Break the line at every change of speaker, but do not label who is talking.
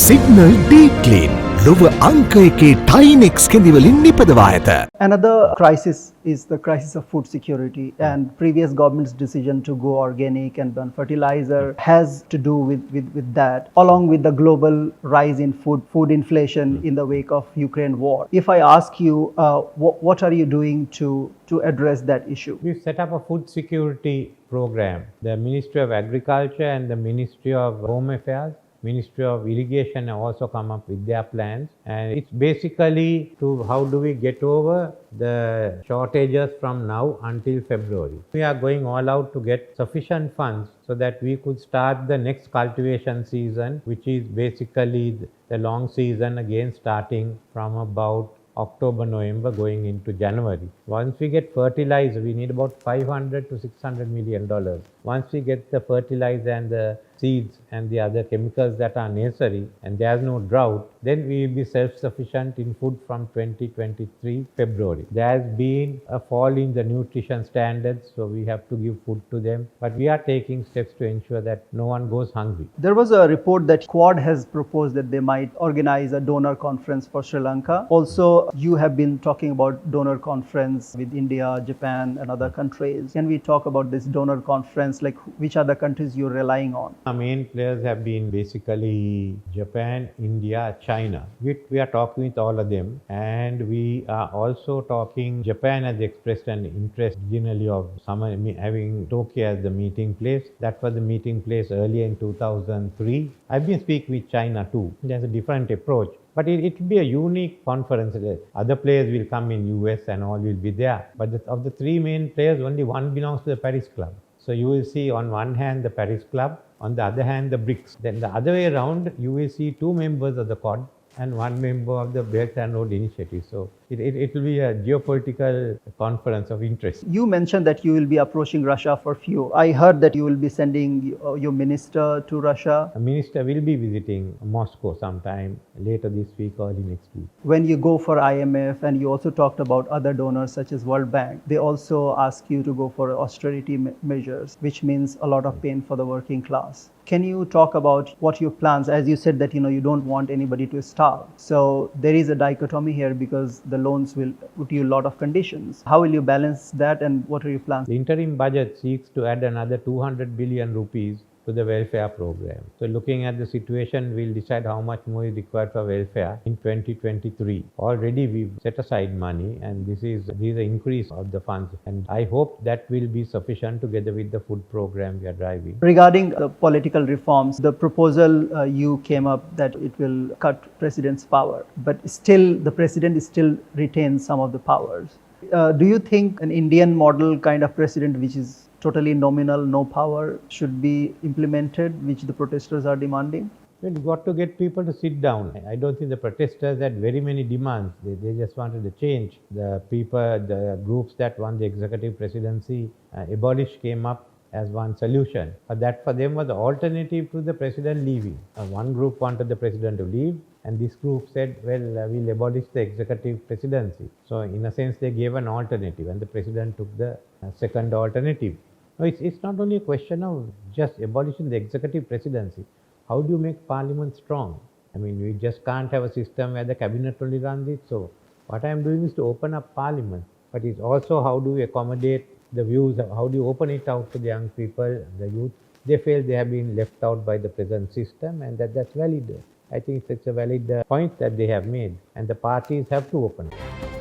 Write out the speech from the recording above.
Signal Deep Clean ලොව අංක එකේ ටයිනෙක්ස් කෙඳිවලින් නිපදවා ඇත.
Another crisis is the crisis of food security, and previous government's decision to go organic and burn fertilizer has to do with that, along with the global rise in food inflation in the wake of Ukraine war. If I ask you, what are you doing to address that issue?
We set up a food security program. The Ministry of Agriculture and the Ministry of Home Affairs, Ministry of Irrigation have also come up with their plans, and it's basically to how do we get over the shortages from now until February. We are going all out to get sufficient funds so that we could start the next cultivation season, which is basically the long season again, starting from about October, November, going into January. Once we get fertilizer, we need about $500 to $600 million. Once we get the fertilizer and the seeds and the other chemicals that are necessary, and there's no drought, then we will be self-sufficient in food from 2023 February. There has been a fall in the nutrition standards, so we have to give food to them. But we are taking steps to ensure that no one goes hungry.
There was a report that Quad has proposed that they might organize a donor conference for Sri Lanka. Also, you have been talking about donor conference with India, Japan, and other countries. Can we talk about this donor conference? Like, which are the countries you're relying on?
Our main players have been basically Japan, India, China. We are talking with all of them, and we are also talking. Japan has expressed an interest originally of having Tokyo as the meeting place. That was the meeting place earlier in 2003. I've been speaking with China too. There's a different approach. But it will be a unique conference. Other players will come in US and all will be there. But of the three main players, only one belongs to the Paris Club. So you will see on one hand the Paris Club, on the other hand the BRICS. Then the other way around, you will see two members of the Quad and one member of the Belt and Road Initiative. So it will be a geopolitical conference of interest.
You mentioned that you will be approaching Russia for fuel. I heard that you will be sending your minister to Russia.
A minister will be visiting Moscow sometime later this week or early next week.
When you go for IMF, and you also talked about other donors such as World Bank, they also ask you to go for austerity measures, which means a lot of pain for the working class. Can you talk about what your plans, as you said that you don't want anybody to starve. So there is a dichotomy here because the loans will put you a lot of conditions. How will you balance that, and what are your plans?
The interim budget seeks to add another 200 billion rupees to the welfare program. So looking at the situation, we'll decide how much more is required for welfare in 2023. Already we've set aside money, and this is an increase of the funds, and I hope that will be sufficient together with the food program we are driving.
Regarding the political reforms, the proposal you came up that it will cut president's power, but still the president still retains some of the powers. Do you think an Indian model kind of president, which is totally nominal, no power, should be implemented, which the protesters are demanding?
We've got to get people to sit down. I don't think the protesters had very many demands. They just wanted to change. The groups that won the executive presidency, abolish came up as one solution. But that for them was the alternative to the president leaving. One group wanted the president to leave, and this group said, well, we'll abolish the executive presidency. So in a sense, they gave an alternative, and the president took the second alternative. No, it's not only a question of just abolishing the executive presidency. How do you make parliament strong? I mean, we just can't have a system where the cabinet only runs it. So what I'm doing is to open up parliament, but it's also how do we accommodate the views, how do you open it out to the young people, the youth. They feel they have been left out by the present system, and that's valid. I think it's a valid point that they have made, and the parties have to open it.